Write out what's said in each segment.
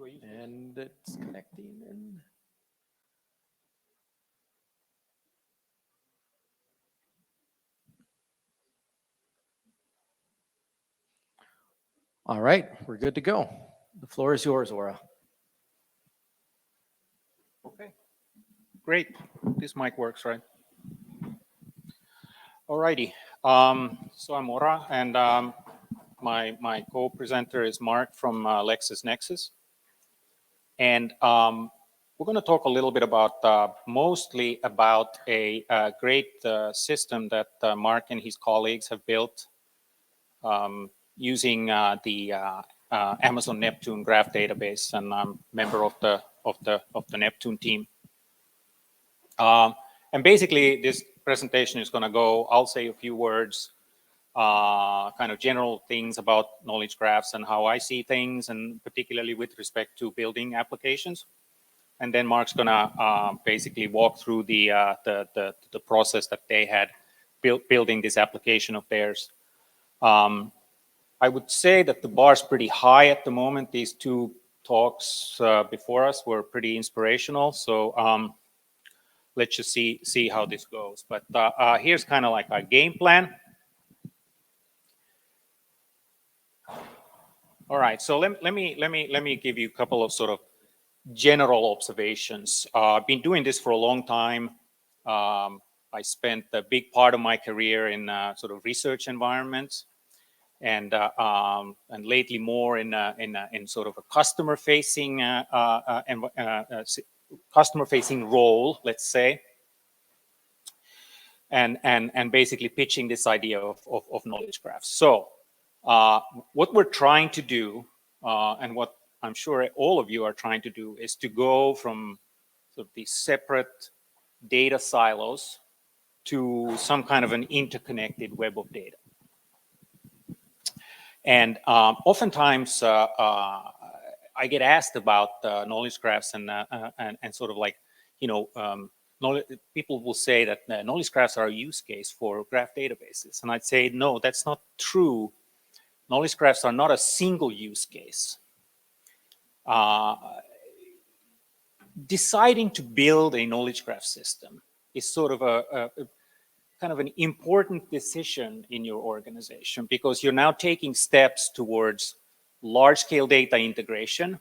And it's connecting and all right, we're good to go. The floor is yours, Aura. Okay, great. This mic works, right? Alrighty. So I'm Aura, and my co-presenter is Mark from LexisNexis. And we're going to talk a little bit about, mostly about a great system that Mark and his colleagues have built using the Amazon Neptune graph database, and I'm a member of the Neptune team. And basically, this presentation is going to go. I'll say a few words, kind of general things about knowledge graphs and how I see things, and particularly with respect to building applications. And then Mark's going to basically walk through the process that they had building this application of theirs. I would say that the bar is pretty high at the moment. These two talks before us were pretty inspirational. So let's just see how this goes. But here's kind of like our game plan. All right. So let me give you a couple of sort of general observations. I've been doing this for a long time. I spent a big part of my career in sort of research environments, and lately more in sort of a customer-facing role, let's say, and basically pitching this idea of knowledge graphs. So what we're trying to do, and what I'm sure all of you are trying to do, is to go from sort of these separate data silos to some kind of an interconnected web of data. And oftentimes I get asked about knowledge graphs and sort of like, you know, people will say that knowledge graphs are a use case for graph databases. And I'd say, no, that's not true. Knowledge graphs are not a single use case. Deciding to build a knowledge graph system is sort of a kind of an important decision in your organization, because you're now taking steps towards large-scale data integration.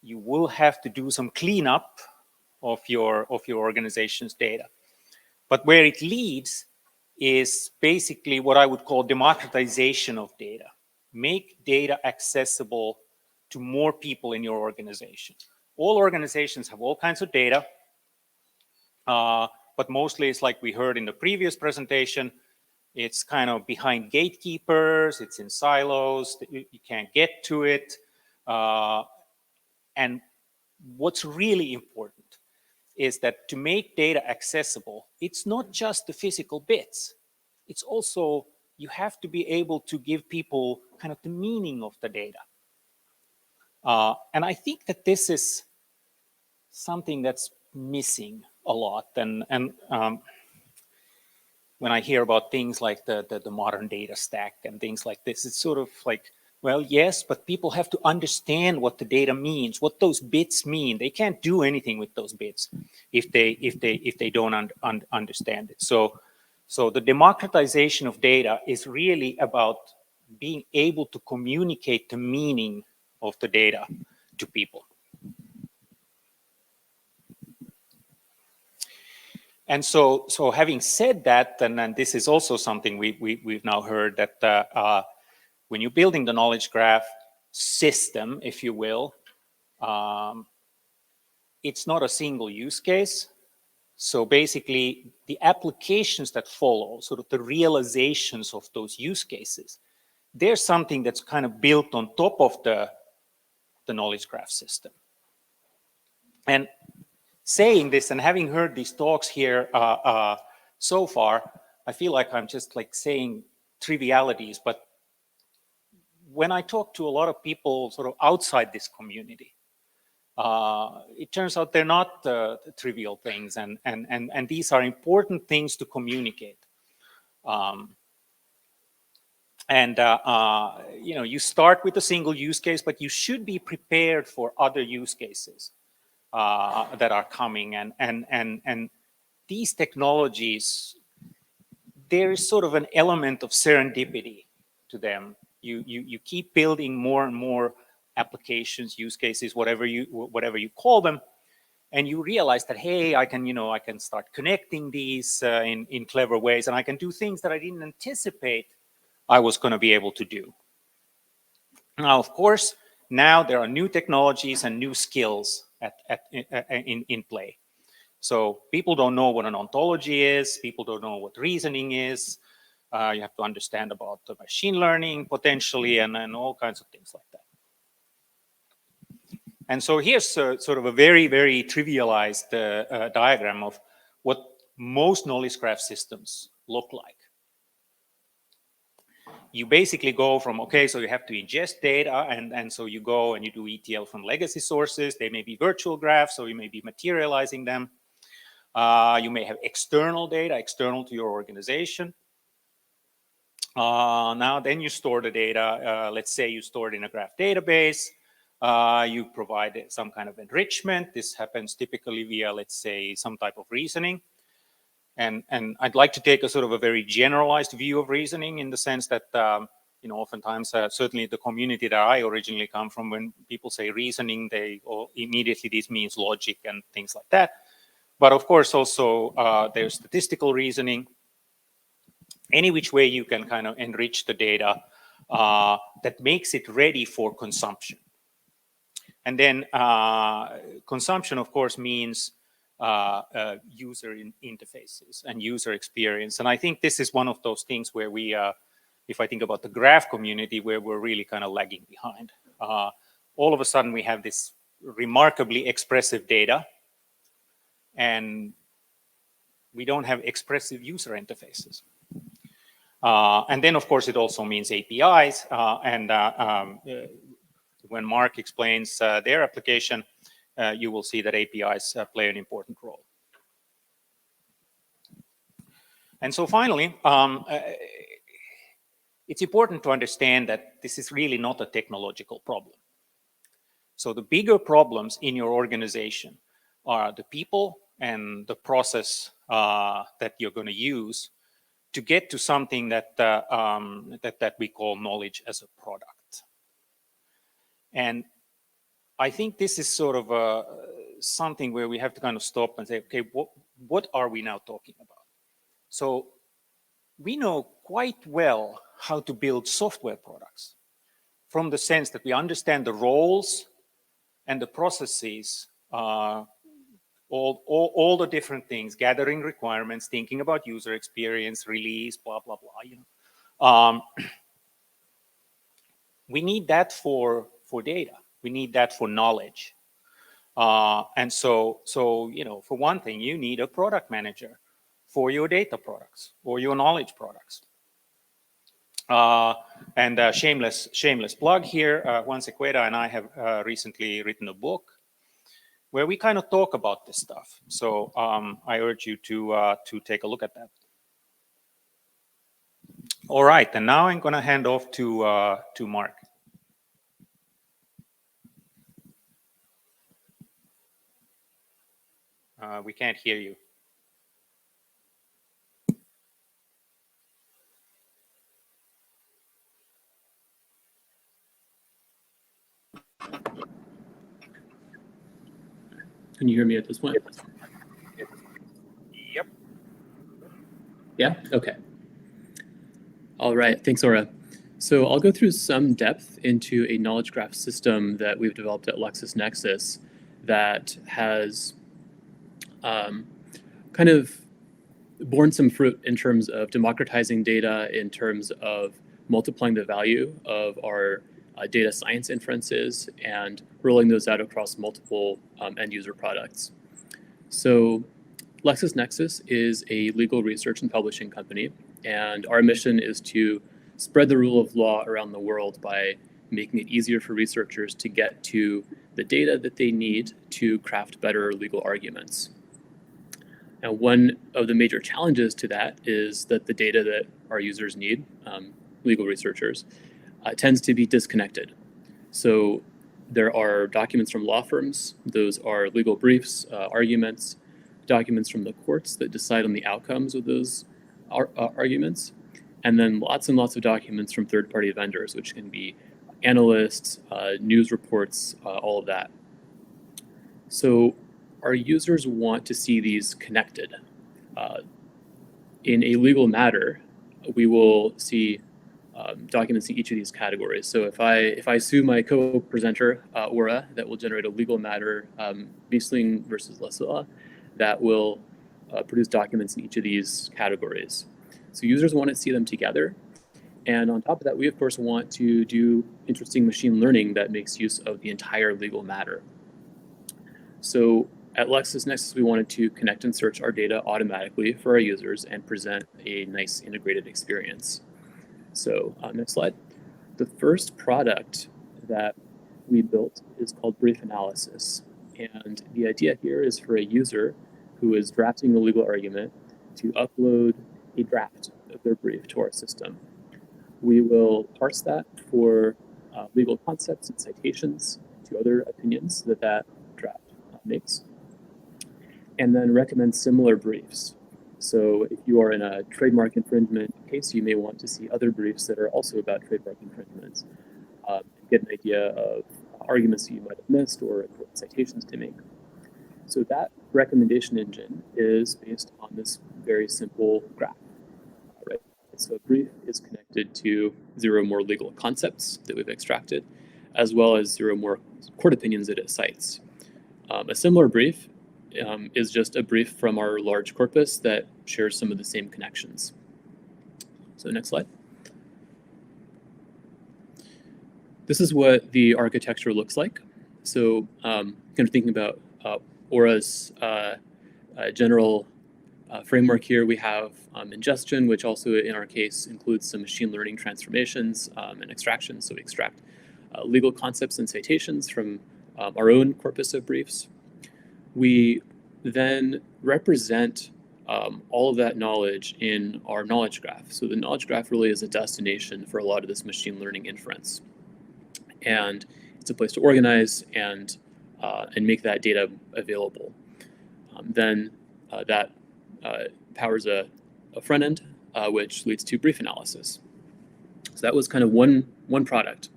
You will have to do some cleanup of your organization's data. But where it leads is basically what I would call democratization of data. Make data accessible to more people in your organization. All organizations have all kinds of data, but mostly it's like we heard in the previous presentation, it's kind of behind gatekeepers, it's in silos, you can't get to it. And what's really important is that to make data accessible, it's not just the physical bits. It's also, you have to be able to give people kind of the meaning of the data. And I think that this is something that's missing a lot. And when I hear about things like the modern data stack and things like this, it's sort of like, well, yes, but people have to understand what the data means, what those bits mean. They can't do anything with those bits if they don't understand it. So the democratization of data is really about being able to communicate the meaning of the data to people. And so having said that, and this is also something we've now heard, that when you're building the knowledge graph system, if you will, it's not a single use case. So basically, the applications that follow, sort of the realizations of those use cases, there's something that's kind of built on top of the knowledge graph system. And saying this and having heard these talks here so far, I feel like I'm just like saying trivialities. But when I talk to a lot of people sort of outside this community, it turns out they're not trivial things, and these are important things to communicate. And you start with a single use case, but you should be prepared for other use cases that are coming. And these technologies, there is sort of an element of serendipity to them. You keep building more and more applications, use cases, whatever you call them, and you realize that, hey, I can start connecting these in clever ways, and I can do things that I didn't anticipate I was going to be able to do. Now, of course, now there are new technologies and new skills in play. So people don't know what an ontology is. People don't know what reasoning is. You have to understand about the machine learning potentially and all kinds of things like that. And so here's sort of a very, very trivialized diagram of what most knowledge graph systems look like. You basically go from, okay, so you have to ingest data, and so you go and you do ETL from legacy sources. They may be virtual graphs, so you may be materializing them. You may have external data, external to your organization. Now, then you store the data. Let's say you store it in a graph database. You provide some kind of enrichment. This happens typically via, let's say, some type of reasoning. And I'd like to take a sort of a very generalized view of reasoning in the sense that, oftentimes, certainly the community that I originally come from, when people say reasoning, immediately this means logic and things like that. But of course, also there's statistical reasoning. Any which way you can kind of enrich the data that makes it ready for consumption. And then consumption, of course, means user interfaces and user experience. And I think this is one of those things where we, if I think about the graph community, where we're really kind of lagging behind. All of a sudden, we have this remarkably expressive data, and we don't have expressive user interfaces. And then, of course, it also means APIs. When Mark explains their application, you will see that APIs play an important role. And so finally, it's important to understand that this is really not a technological problem. So the bigger problems in your organization are the people and the process that you're going to use to get to something that we call knowledge as a product. And I think this is sort of something where we have to kind of stop and say, okay, what are we now talking about? So we know quite well how to build software products, from the sense that we understand the roles and the processes, all the different things, gathering requirements, thinking about user experience, release, blah, blah, blah. We need that for data. We need that for knowledge. And so, for one thing, you need a product manager for your data products or your knowledge products. And shameless plug here, Juan Sequeda and I have recently written a book where we kind of talk about this stuff. So I urge you to take a look at that. All right, and now I'm going to hand off to Mark. We can't hear you. Can you hear me at this point? Yep. Yeah? Okay. All right. Thanks, Aura. So I'll go through some depth into a knowledge graph system that we've developed at LexisNexis that has kind of borne some fruit in terms of democratizing data, in terms of multiplying the value of our data science inferences and rolling those out across multiple end user products. So LexisNexis is a legal research and publishing company, and our mission is to spread the rule of law around the world by making it easier for researchers to get to the data that they need to craft better legal arguments. Now, one of the major challenges to that is that the data that our users need legal researchers, tends to be disconnected. So there are documents from law firms, those are legal briefs, arguments, documents from the courts that decide on the outcomes of those arguments, and then lots and lots of documents from third-party vendors, which can be analysts, news reports, all of that. So our users want to see these connected. In a legal matter, we will see documents in each of these categories. So if I sue my co-presenter, Aura, that will generate a legal matter, Miesling versus Lasilla, that will produce documents in each of these categories. So users want to see them together. And on top of that, we of course want to do interesting machine learning that makes use of the entire legal matter. So at LexisNexis, we wanted to connect and search our data automatically for our users and present a nice integrated experience. So next slide. The first product that we built is called Brief Analysis. And the idea here is for a user who is drafting a legal argument to upload a draft of their brief to our system. We will parse that for legal concepts and citations to other opinions that draft makes, and then recommend similar briefs. So if you are in a trademark infringement case, you may want to see other briefs that are also about trademark infringements, get an idea of arguments that you might have missed or important citations to make. So that recommendation engine is based on this very simple graph, right? So a brief is connected to 0 more legal concepts that we've extracted, as well as 0 more court opinions that it cites. A similar brief is just a brief from our large corpus that shares some of the same connections. So next slide. This is what the architecture looks like. So kind of thinking about Aura's general framework here, we have ingestion, which also in our case includes some machine learning transformations and extractions. So we extract legal concepts and citations from our own corpus of briefs. We then represent all of that knowledge in our knowledge graph. So the knowledge graph really is a destination for a lot of this machine learning inference. And it's a place to organize and make that data available. Then that powers a front end, which leads to brief analysis. So that was kind of one product.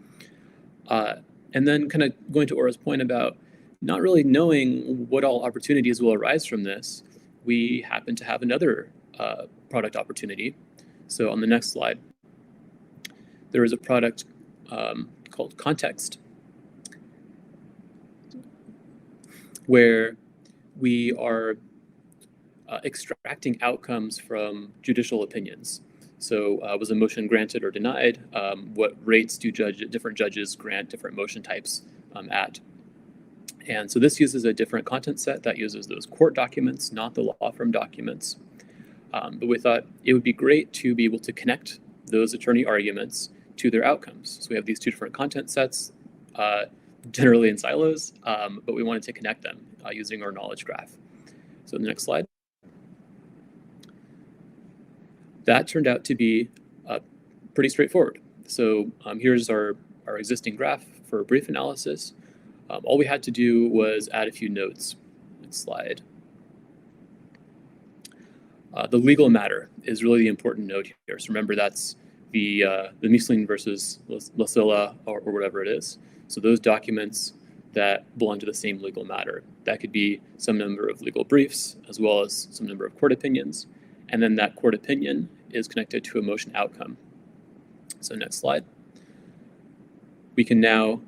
And then kind of going to Aura's point about not really knowing what all opportunities will arise from this, we happen to have another product opportunity. So on the next slide, there is a product called Context, where we are extracting outcomes from judicial opinions. So was a motion granted or denied? What rates do different judges grant different motion types at? And so this uses a different content set that uses those court documents, not the law firm documents. But we thought it would be great to be able to connect those attorney arguments to their outcomes. So we have these 2 different content sets, generally in silos, but we wanted to connect them using our knowledge graph. So the next slide. That turned out to be pretty straightforward. So here's our existing graph for brief analysis. All we had to do was add a few notes. Next slide. The legal matter is really the important note here. So remember, that's the Miesling versus Lasilla or whatever it is. So those documents that belong to the same legal matter. That could be some number of legal briefs as well as some number of court opinions. And then that court opinion is connected to a motion outcome. So next slide. We can now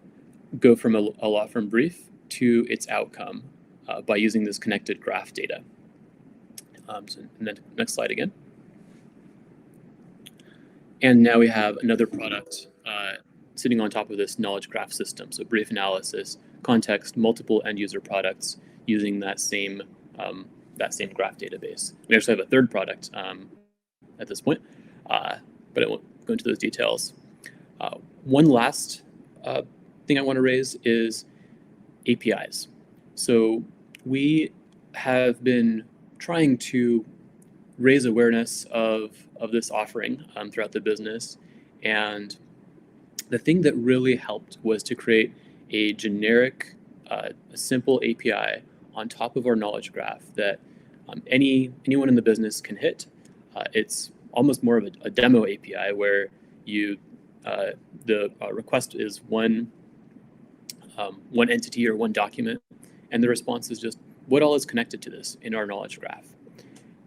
go from a law firm brief to its outcome by using this connected graph data. And then next slide again. And now we have another product sitting on top of this knowledge graph system. So brief analysis, context, multiple end user products using that same graph database. We actually have a third product at this point, but I won't go into those details. One last thing I want to raise is APIs. So we have been trying to raise awareness of this offering throughout the business, And the thing that really helped was to create a generic, a simple API on top of our knowledge graph that anyone in the business can hit. It's almost more of a demo API where the request is one entity or one document, and the response is just what all is connected to this in our knowledge graph.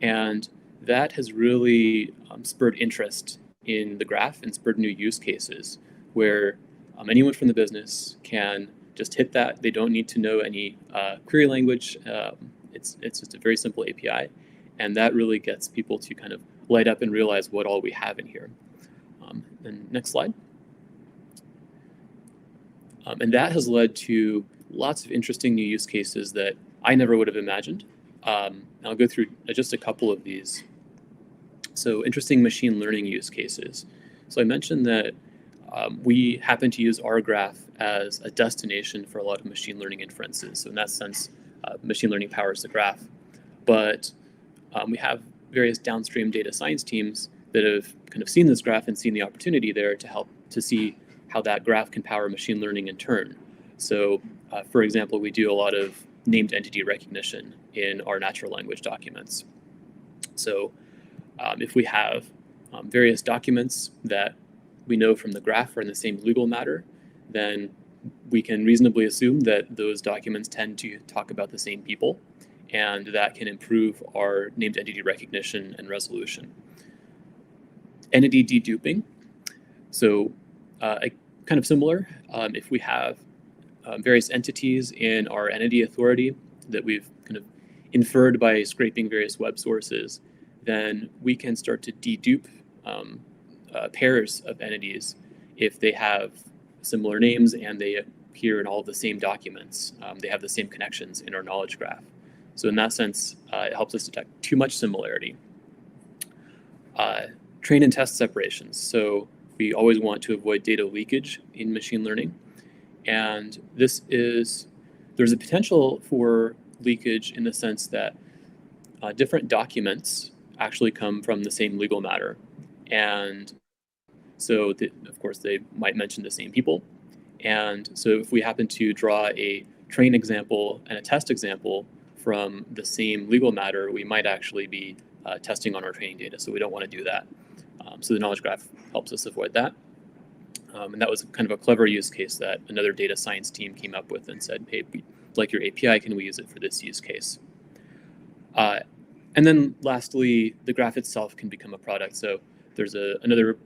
And that has really spurred interest in the graph and spurred new use cases where anyone from the business can just hit that. They don't need to know any query language. It's just a very simple API. And that really gets people to kind of light up and realize what all we have in here. And next slide. And that has led to lots of interesting new use cases that I never would have imagined. I'll go through just a couple of these. So interesting machine learning use cases. So I mentioned that we happen to use our graph as a destination for a lot of machine learning inferences. So in that sense, machine learning powers the graph. But we have various downstream data science teams that have kind of seen this graph and seen the opportunity there to help to see how that graph can power machine learning in turn. So for example, we do a lot of named entity recognition in our natural language documents. So if we have various documents that we know from the graph are in the same legal matter, then we can reasonably assume that those documents tend to talk about the same people, and that can improve our named entity recognition and resolution. Entity deduping. So kind of similar, if we have various entities in our entity authority that we've kind of inferred by scraping various web sources, then we can start to dedupe pairs of entities if they have similar names and they appear in all of the same documents. They have the same connections in our knowledge graph. So in that sense, it helps us detect too much similarity. Train and test separations. So we always want to avoid data leakage in machine learning. And there's a potential for leakage in the sense that different documents actually come from the same legal matter. And so, of course, they might mention the same people. And so if we happen to draw a train example and a test example from the same legal matter, we might actually be testing on our training data. So we don't want to do that. So the knowledge graph helps us avoid that. And that was kind of a clever use case that another data science team came up with and said, hey, we like your API, can we use it for this use case? And then lastly, the graph itself can become a product. So there's another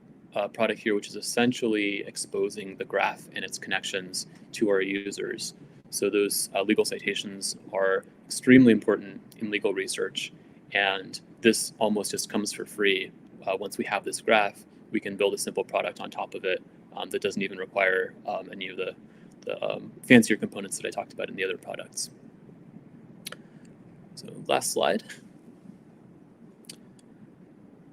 product here, which is essentially exposing the graph and its connections to our users. So those legal citations are extremely important in legal research. And this almost just comes for free. Once we have this graph, we can build a simple product on top of it that doesn't even require any of the fancier components that I talked about in the other products. So last slide.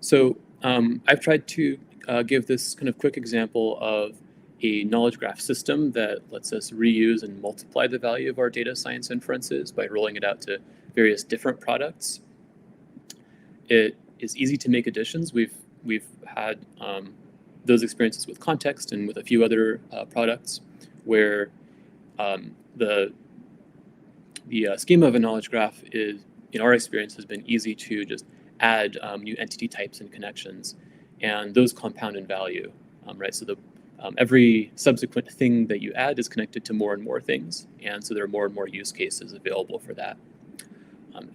So I've tried to give this kind of quick example of a knowledge graph system that lets us reuse and multiply the value of our data science inferences by rolling it out to various different products. It is easy to make additions. We've had those experiences with context and with a few other products where the schema of a knowledge graph is, in our experience, has been easy to just add new entity types and connections, and those compound in value, right? So every subsequent thing that you add is connected to more and more things, and so there are more and more use cases available for that.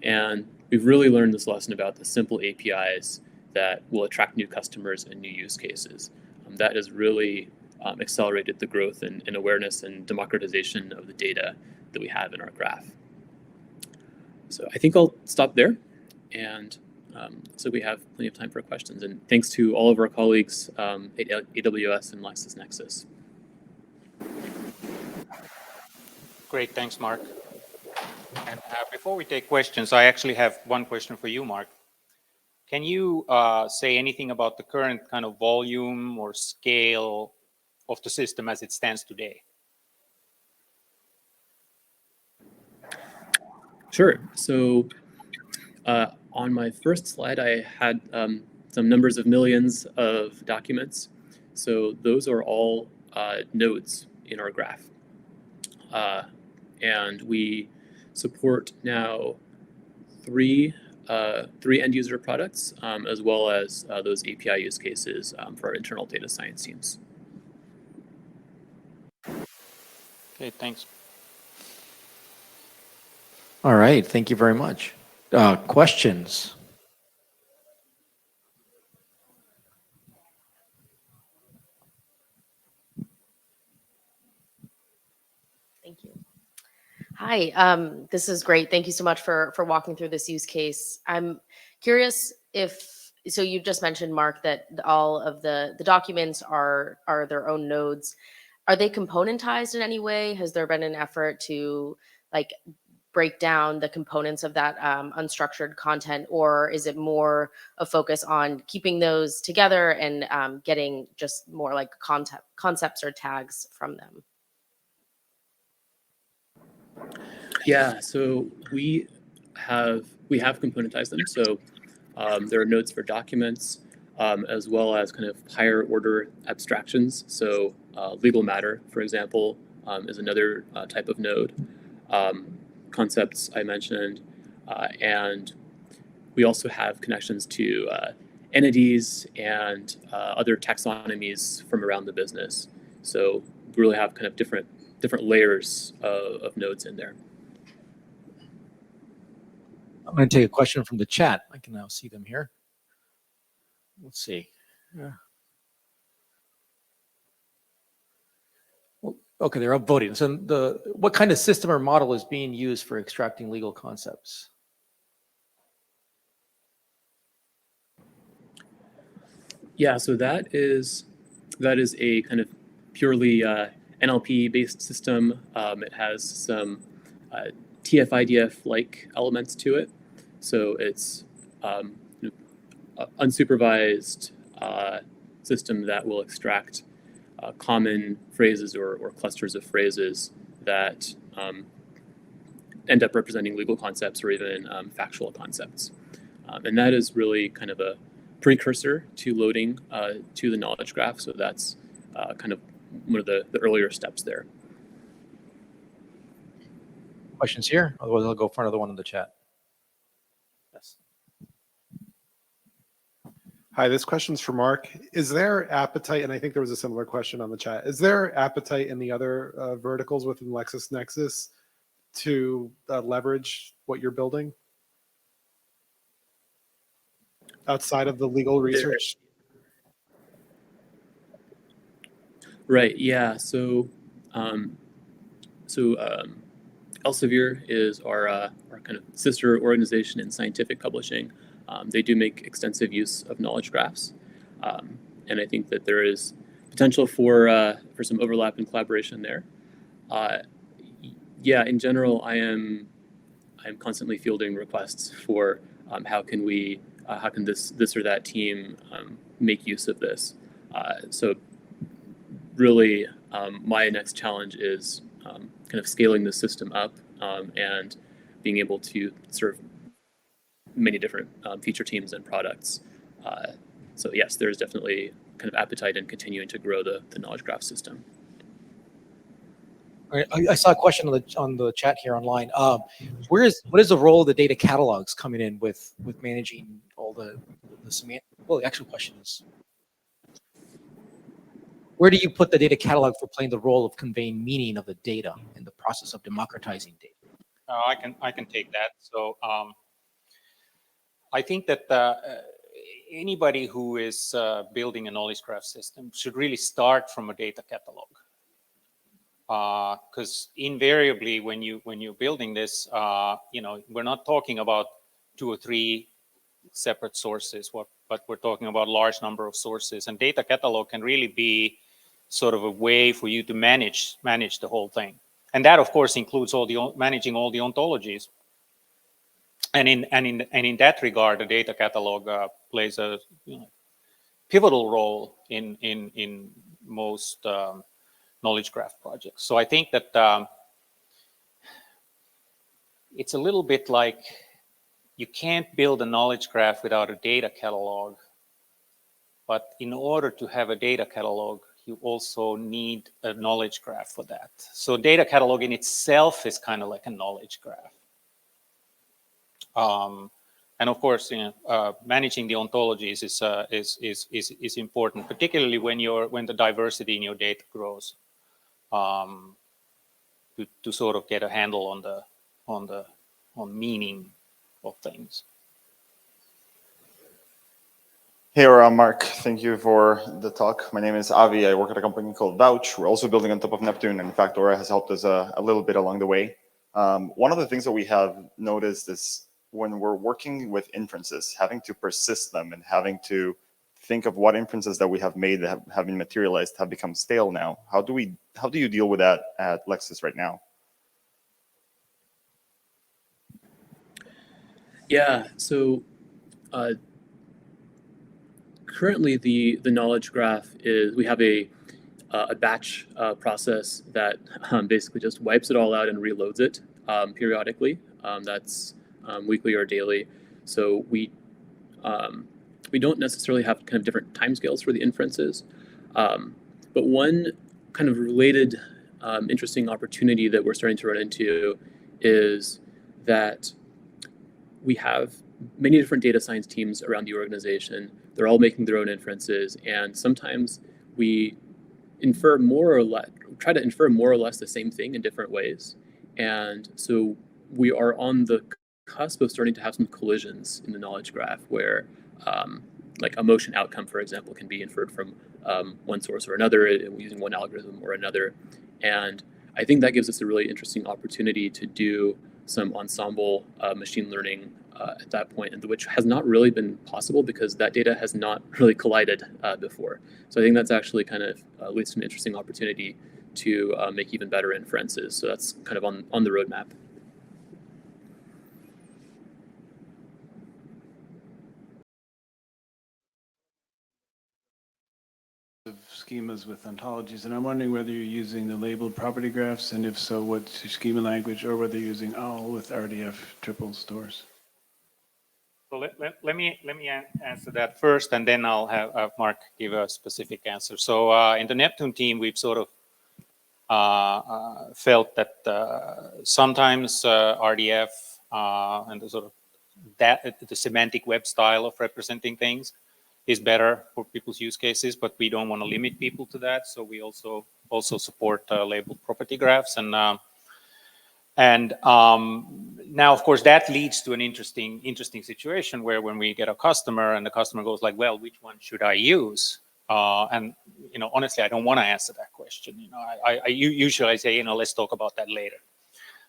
And we've really learned this lesson about the simple APIs that will attract new customers and new use cases. That has really accelerated the growth and awareness and democratization of the data that we have in our graph. So I think I'll stop there, and so we have plenty of time for questions. And thanks to all of our colleagues at AWS and LexisNexis. Great, thanks, Mark. And before we take questions, I actually have one question for you, Mark. Can you say anything about the current kind of volume or scale of the system as it stands today? Sure. So on my first slide, I had some numbers of millions of documents. So those are all nodes in our graph. And we support now three end user products, as well as those API use cases for our internal data science teams. Okay, thanks. All right, thank you very much. Questions? Thank you. Hi, this is great. Thank you so much for walking through this use case. I'm curious if, so you just mentioned, Mark, that all of the documents are their own nodes. Are they componentized in any way? Has there been an effort to like break down the components of that unstructured content, or is it more a focus on keeping those together and getting just more like concepts or tags from them? Yeah, so we have componentized them. So there are nodes for documents, as well as kind of higher order abstractions. So legal matter, for example, is another type of node. Concepts I mentioned, and we also have connections to entities and other taxonomies from around the business. So we really have kind of different layers of nodes in there. I'm going to take a question from the chat. I can now see them here. Let's see. Yeah. Well, okay, they're upvoting. So what kind of system or model is being used for extracting legal concepts? Yeah, so that is a kind of purely NLP-based system. It has some TF-IDF-like elements to it. So it's unsupervised system that will extract common phrases or clusters of phrases that end up representing legal concepts or even factual concepts. And that is really kind of a precursor to loading to the knowledge graph. So that's kind of one of the earlier steps there. Questions here? Otherwise, I'll go for another one in the chat. Yes. Hi, this question's for Mark. Is there appetite, and I think there was a similar question on the chat, is there appetite in the other verticals within LexisNexis to leverage what you're building outside of the legal research? Right, yeah, so Elsevier is our kind of sister organization in scientific publishing. They do make extensive use of knowledge graphs, and I think that there is potential for some overlap and collaboration there. Yeah, in general, I'm constantly fielding requests for how can this or that team make use of this. So really, my next challenge is kind of scaling the system up and being able to serve many different feature teams and products. So yes, there's definitely kind of appetite in continuing to grow the knowledge graph system. All right, I saw a question on the chat here online. What is the role of the data catalogs coming in with managing all the semantic? Well, the actual question is, where do you put the data catalog for playing the role of conveying meaning of the data in the process of democratizing data? I can take that. So I think that anybody who is building a knowledge graph system should really start from a data catalog. Because invariably, when you're building this, we're not talking about 2 or 3 separate sources, but we're talking about a large number of sources. And data catalog can really be sort of a way for you to manage the whole thing. And that, of course, includes managing all the ontologies. And in that regard, the data catalog plays a pivotal role in most knowledge graph projects. So I think that it's a little bit like you can't build a knowledge graph without a data catalog. But in order to have a data catalog, you also need a knowledge graph for that. So data catalog in itself is kind of like a knowledge graph. And of course, managing the ontologies is important, particularly when the diversity in your data grows, to sort of get a handle on meaning of things. Hey, I'm Mark. Thank you for the talk. My name is Avi. I work at a company called Vouch. We're also building on top of Neptune, and in fact, Aura has helped us a little bit along the way. One of the things that we have noticed is when we're working with inferences, having to persist them and having to think of what inferences that we have made that have been materialized have become stale now. How do you deal with that at Lexis right now? Yeah, so currently the knowledge graph is, we have a batch process that basically just wipes it all out and reloads it periodically. That's weekly or daily. So we don't necessarily have kind of different timescales for the inferences. But one kind of related interesting opportunity that we're starting to run into is that we have many different data science teams around the organization. They're all making their own inferences, and sometimes we try to infer more or less the same thing in different ways. And so we are on the cusp of starting to have some collisions in the knowledge graph where like a motion outcome, for example, can be inferred from one source or another using one algorithm or another. And I think that gives us a really interesting opportunity to do some ensemble machine learning at that point, and which has not really been possible because that data has not really collided before. So I think that's actually kind of leads to an interesting opportunity to make even better inferences. So that's kind of on the roadmap. Of schemas with ontologies, and I'm wondering whether you're using the labeled property graphs, and if so, what's your schema language, or whether you're using OWL with RDF triple stores. So let me answer that first, and then I'll have Mark give a specific answer. So in the Neptune team, we've sort of felt that sometimes RDF and the sort of the semantic web style of representing things is better for people's use cases, but we don't want to limit people to that. So we also support labeled property graphs, and now, of course, that leads to an interesting situation where when we get a customer and the customer goes like, well, which one should I use? And, honestly, I don't want to answer that question. I usually say, let's talk about that later.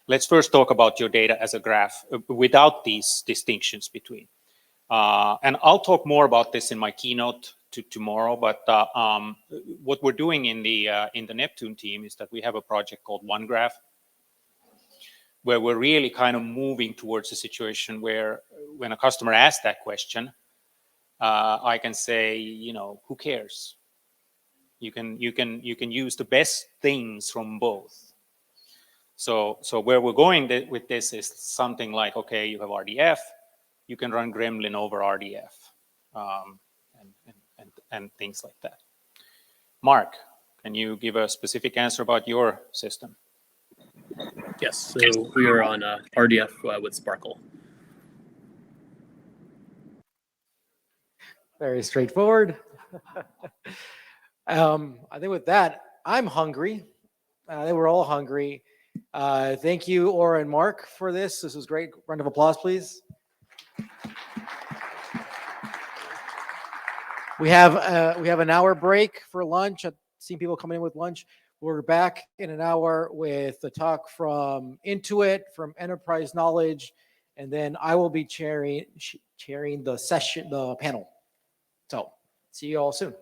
Let's first talk about your data as a graph without these distinctions between. And I'll talk more about this in my keynote tomorrow, but what we're doing in the Neptune team is that we have a project called OneGraph, where we're really kind of moving towards a situation where when a customer asks that question, I can say, who cares? You can use the best things from both. So where we're going with this is something like, okay, you have RDF, you can run Gremlin over RDF, and things like that. Mark, can you give a specific answer about your system? Yes, so we are on RDF with Sparkle. Very straightforward. I think with that, I'm hungry. I think we're all hungry. Thank you, Aura and Mark, for this. This was great. Round of applause, please. We have an hour break for lunch. I've seen people coming in with lunch. We're back in an hour with the talk from Intuit, from Enterprise Knowledge, and then I will be chairing the session, the panel. So see you all soon.